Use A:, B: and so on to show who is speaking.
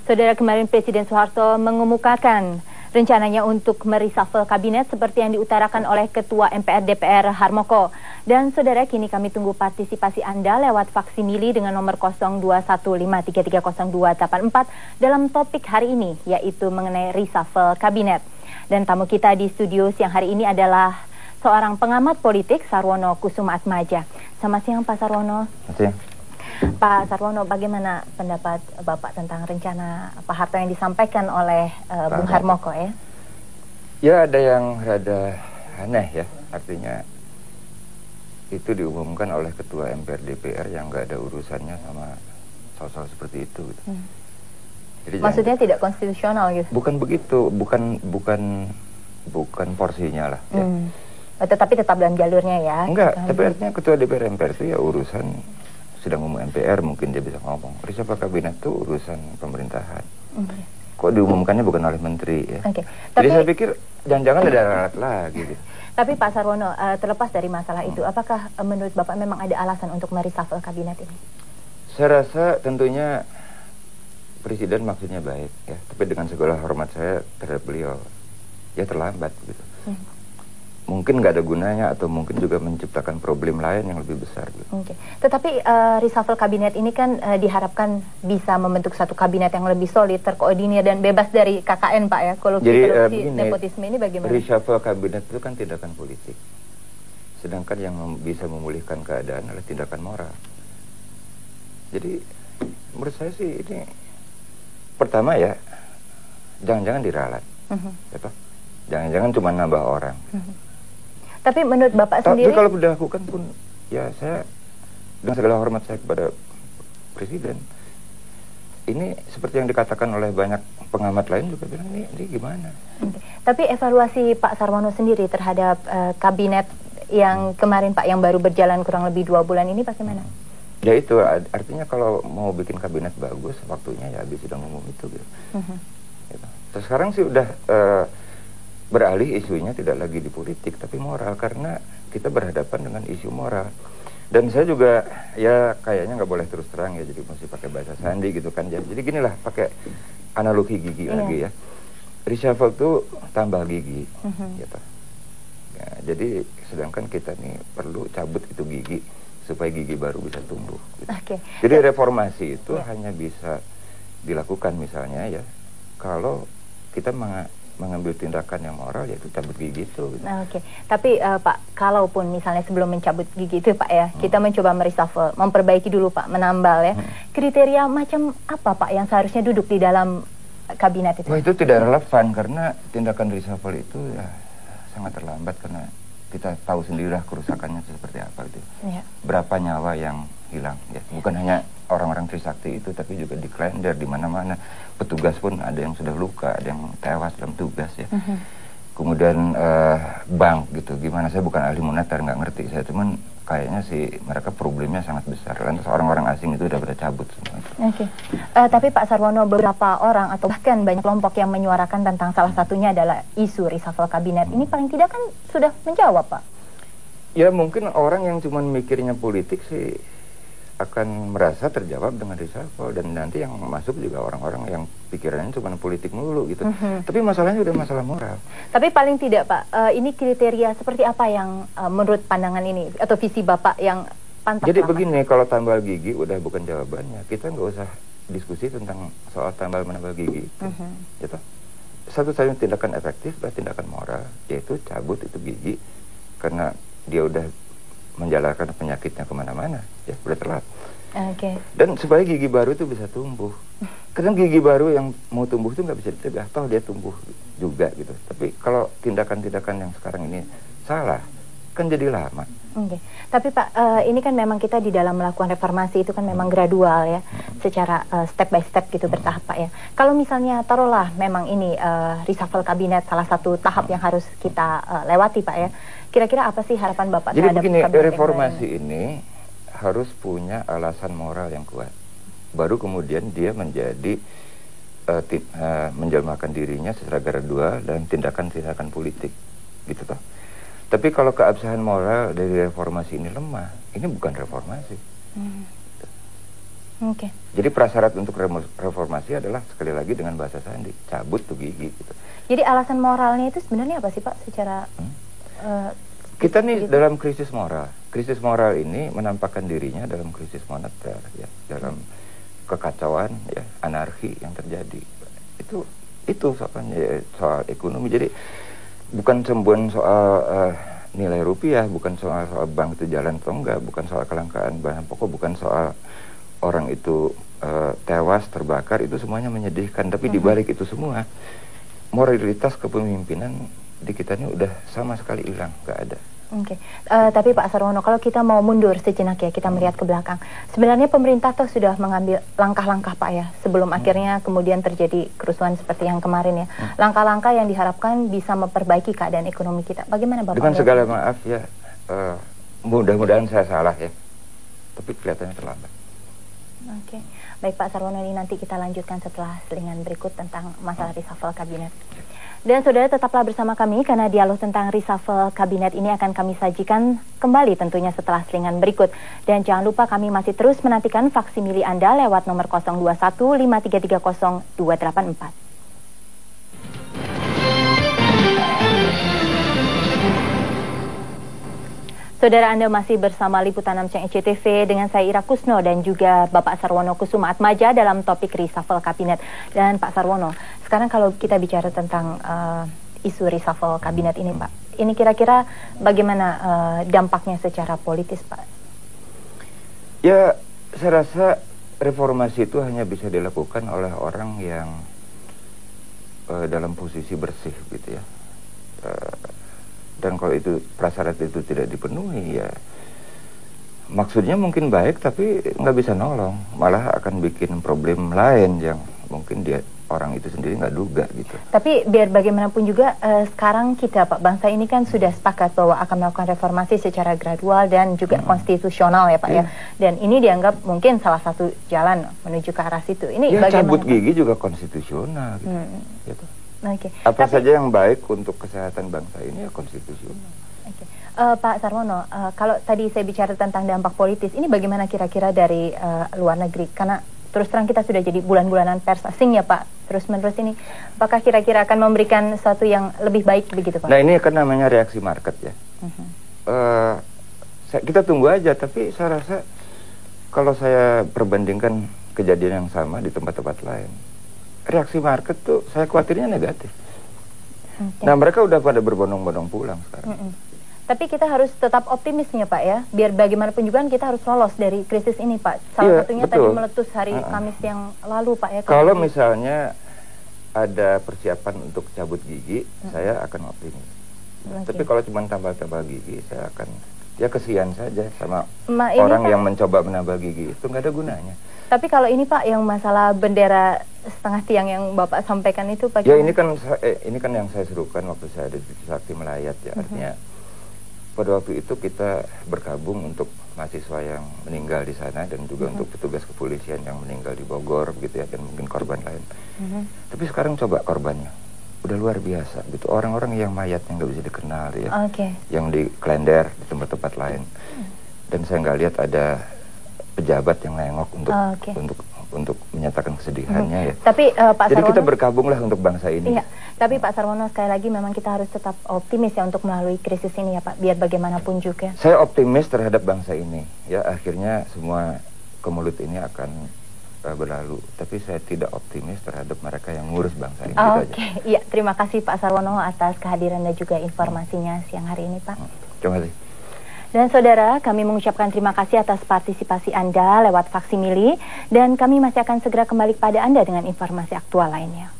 A: Saudara, kemarin Presiden Soeharto mengemukakan rencananya untuk mereshuffle kabinet seperti yang diutarakan oleh Ketua MPR DPR Harmoko. Dan saudara, kini kami tunggu partisipasi Anda lewat faksimili dengan nomor 0215330284 dalam topik hari ini, yaitu mengenai reshuffle kabinet. Dan tamu kita di studio siang hari ini adalah seorang pengamat politik, Sarwono Kusumaatmadja. Selamat siang, Pak Sarwono.
B: Selamat siang.
A: Pak Sarwono, bagaimana pendapat Bapak tentang rencana Pak Harto yang disampaikan oleh Bung Harmoko ya?
B: Ya, ada yang rada aneh ya, artinya itu diumumkan oleh Ketua MPR DPR yang nggak ada urusannya sama soal-soal seperti itu. Gitu. Jadi
A: maksudnya tidak konstitusional gitu?
B: Bukan begitu, bukan porsinya lah. Ya.
A: Tetapi tetap dalam jalurnya ya?
B: Enggak, tapi artinya Ketua DPR MPR itu ya urusan sedang ngomong MPR, mungkin dia bisa ngomong. Reshuffle kabinet itu urusan pemerintahan. Kok diumumkannya bukan oleh menteri ya? Jadi saya pikir jangan-jangan ada alat lagi gitu.
A: Tapi Pak Sarwono, terlepas dari masalah itu, apakah menurut Bapak memang ada alasan untuk mereshuffle kabinet ini? Saya
B: rasa tentunya Presiden maksudnya baik ya, tapi dengan segala hormat saya terhadap beliau, ya terlambat gitu. Mungkin nggak ada gunanya atau mungkin juga menciptakan problem lain yang lebih besar gitu.
A: Tetapi reshuffle kabinet ini kan diharapkan bisa membentuk satu kabinet yang lebih solid, terkoordinir dan bebas dari KKN, Pak ya. Korupsi, nepotisme ini bagaimana?
B: Reshuffle kabinet itu kan tindakan politik. Sedangkan yang bisa memulihkan keadaan adalah tindakan moral. Jadi menurut saya sih ini pertama ya, jangan-jangan diralat. Jangan-jangan cuma nambah orang.
A: Tapi menurut Bapak sendiri?
B: Tapi kalau dilakukan pun, ya saya dengan segala hormat saya kepada Presiden, ini seperti yang dikatakan oleh banyak pengamat lain juga bilang ini gimana?
A: Tapi evaluasi Pak Sarwono sendiri terhadap kabinet yang kemarin Pak, yang baru berjalan kurang lebih 2 bulan ini bagaimana?
B: Ya itu artinya kalau mau bikin kabinet bagus, waktunya ya habis sudah ngomong itu gitu. Gitu. Terus sekarang sih udah beralih isunya tidak lagi di politik tapi moral, karena kita berhadapan dengan isu moral. Dan saya juga ya kayaknya nggak boleh terus terang ya, jadi mesti pakai bahasa sandi gitu kan. Jadi ginilah, pakai analogi gigi lagi ya. Reshuffle itu tambah gigi gitu. Ya, jadi sedangkan kita nih perlu cabut itu gigi supaya gigi baru bisa tumbuh gitu. Jadi reformasi itu hanya bisa dilakukan misalnya ya kalau kita mengambil tindakan yang moral, yaitu cabut gigi itu. Gitu.
A: Tapi Pak, kalaupun misalnya sebelum mencabut gigi itu Pak ya, kita mencoba mereshuffle, memperbaiki dulu Pak, menambal ya. Kriteria macam apa Pak yang seharusnya duduk di dalam kabinet itu?
B: Wah, itu tidak relevan karena tindakan reshuffle itu ya sangat terlambat, karena kita tahu sendirilah kerusakannya seperti apa gitu. Berapa nyawa yang hilang ya, bukan hanya orang-orang Trisakti itu, tapi juga di Klender, di mana-mana petugas pun ada yang sudah luka, ada yang tewas dalam tugas ya. Kemudian bank gitu, gimana, saya bukan ahli moneter, nggak ngerti saya, cuman kayaknya sih mereka problemnya sangat besar, lantas orang-orang asing itu udah pada cabut semua.
A: Tapi Pak Sarwono, beberapa orang atau bahkan banyak kelompok yang menyuarakan tentang salah satunya adalah isu reshuffle kabinet. Ini paling tidak kan sudah menjawab Pak?
B: Ya mungkin orang yang cuman mikirnya politik sih akan merasa terjawab dengan reshuffle, dan nanti yang masuk juga orang-orang yang pikirannya cuma politik melulu gitu. Tapi masalahnya udah masalah moral. Tapi
A: paling tidak Pak, ini kriteria seperti apa yang menurut pandangan ini atau visi Bapak yang pantas?
B: Jadi begini, kalau tambal gigi udah bukan jawabannya, kita nggak usah diskusi tentang soal tambal menambal gigi itu. Gitu. Satu-satunya tindakan efektif adalah tindakan moral, yaitu cabut itu gigi, karena dia udah menjalarkan penyakitnya kemana-mana, ya udah telat. Dan supaya gigi baru itu bisa tumbuh, karena gigi baru yang mau tumbuh itu nggak bisa dicegah, toh dia tumbuh juga gitu. Tapi kalau tindakan-tindakan yang sekarang ini salah, kan jadi lama.
A: Tapi Pak, ini kan memang kita di dalam melakukan reformasi itu kan memang gradual ya, secara step by step gitu, bertahap Pak ya. Kalau misalnya taruhlah memang ini reshuffle kabinet salah satu tahap yang harus kita lewati Pak ya, kira-kira apa sih harapan Bapak?
B: Jadi begini, reformasi ini harus punya alasan moral yang kuat, baru kemudian dia menjadi menjelmakan dirinya secara gradual dan tindakan-tindakan politik gitu toh. Tapi kalau keabsahan moral dari reformasi ini lemah, ini bukan reformasi.
A: Oke.
B: Jadi prasyarat untuk reformasi adalah sekali lagi dengan bahasa Sandi, cabut tuh gigi gitu.
A: Jadi alasan moralnya itu sebenarnya apa sih Pak secara
B: kita nih dalam krisis moral. Krisis moral ini menampakkan dirinya dalam krisis moneter ya, dalam kekacauan ya, anarki yang terjadi. Itu soal ekonomi. Jadi bukan sembuhan soal nilai rupiah, bukan soal bank itu jalan atau enggak, bukan soal kelangkaan bahan pokok, bukan soal orang itu tewas terbakar, itu semuanya menyedihkan. Tapi di balik itu semua, moralitas kepemimpinan di kita ini udah sama sekali hilang, nggak ada.
A: Oke. Tapi Pak Sarwono, kalau kita mau mundur sejenak ya, kita melihat ke belakang. Sebenarnya pemerintah tuh sudah mengambil langkah-langkah Pak ya, sebelum akhirnya kemudian terjadi kerusuhan seperti yang kemarin ya. Langkah-langkah yang diharapkan bisa memperbaiki keadaan ekonomi kita. Bagaimana Bapak?
B: Dengan segala maaf ya, mudah-mudahan saya salah ya, tapi kelihatannya terlambat.
A: Oke. Baik Pak Sarwono, ini nanti kita lanjutkan setelah selingan berikut tentang masalah reshuffle kabinet. Dan saudara tetaplah bersama kami karena dialog tentang reshuffle kabinet ini akan kami sajikan kembali tentunya setelah selingan berikut. Dan jangan lupa kami masih terus menantikan faksimili Anda lewat nomor 021 5330 284. Saudara, Anda masih bersama Liputan 6 SCTV dengan saya Ira Kusno dan juga Bapak Sarwono Kusuma Atmaja dalam topik reshuffle kabinet. Dan Pak Sarwono, sekarang kalau kita bicara tentang isu reshuffle kabinet ini Pak, ini kira-kira bagaimana dampaknya secara politis Pak?
B: Ya, saya rasa reformasi itu hanya bisa dilakukan oleh orang yang dalam posisi bersih gitu ya. Dan kalau itu prasyarat itu tidak dipenuhi ya, maksudnya mungkin baik tapi nggak bisa nolong, malah akan bikin problem lain yang mungkin dia orang itu sendiri nggak duga gitu.
A: Tapi biar bagaimanapun juga sekarang kita Pak, bangsa ini kan sudah sepakat bahwa akan melakukan reformasi secara gradual dan juga konstitusional ya Pak ya. Dan ini dianggap mungkin salah satu jalan menuju ke arah situ. Ini
B: ya,
A: bagaimana
B: cabut
A: Pak?
B: Gigi juga konstitusional gitu. Gitu.
A: Okay.
B: Apa saja yang baik untuk kesehatan bangsa ini ya konstitusional.
A: Okay. Pak Sarwono, kalau tadi saya bicara tentang dampak politis, ini bagaimana kira-kira dari luar negeri? Karena terus terang kita sudah jadi bulan-bulanan pers asing ya Pak, terus-menerus ini. Apakah kira-kira akan memberikan sesuatu yang lebih baik begitu Pak?
B: Nah ini kan namanya reaksi market ya. Kita tunggu aja, tapi saya rasa kalau saya perbandingkan kejadian yang sama di tempat-tempat lain, reaksi market tuh saya khawatirnya negatif. Nah mereka udah pada berbondong-bondong pulang sekarang.
A: Tapi kita harus tetap optimisnya Pak ya, biar bagaimanapun juga kita harus lolos dari krisis ini Pak. Salah satunya betul. Tadi meletus hari Kamis yang lalu Pak ya.
B: Kalau misalnya ada persiapan untuk cabut gigi, saya akan optimis. Tapi kalau cuma tambah-tambah gigi, saya akan ya kesian saja sama orang yang mencoba menambah gigi, itu nggak ada gunanya.
A: Tapi kalau ini Pak, yang masalah bendera setengah tiang yang Bapak sampaikan itu Pak.
B: Ya ini kan yang saya serukan waktu saya ada di Sakti Melayat ya. Artinya pada waktu itu kita bergabung untuk mahasiswa yang meninggal di sana dan juga untuk petugas kepolisian yang meninggal di Bogor gitu ya, dan mungkin korban lain. Tapi sekarang coba korbannya udah luar biasa gitu, orang-orang yang mayatnya nggak bisa dikenal ya, yang di Klender di tempat-tempat lain. Dan saya nggak lihat ada pejabat yang nengok untuk menyatakan kesedihannya ya.
A: Tapi Pak
B: jadi
A: Sarwono, kita
B: bergabunglah untuk bangsa ini.
A: Iya, tapi Pak Sarwono sekali lagi memang kita harus tetap optimis ya untuk melalui krisis ini ya Pak, biar bagaimanapun juga.
B: Saya optimis terhadap bangsa ini ya, akhirnya semua kemulut ini akan berlalu. Tapi saya tidak optimis terhadap mereka yang ngurus bangsa ini.
A: Iya, terima kasih Pak Sarwono atas kehadiran dan juga informasinya siang hari ini Pak.
B: Terima kasih.
A: Dan saudara, kami mengucapkan terima kasih atas partisipasi Anda lewat faksimili, dan kami masih akan segera kembali kepada Anda dengan informasi aktual lainnya.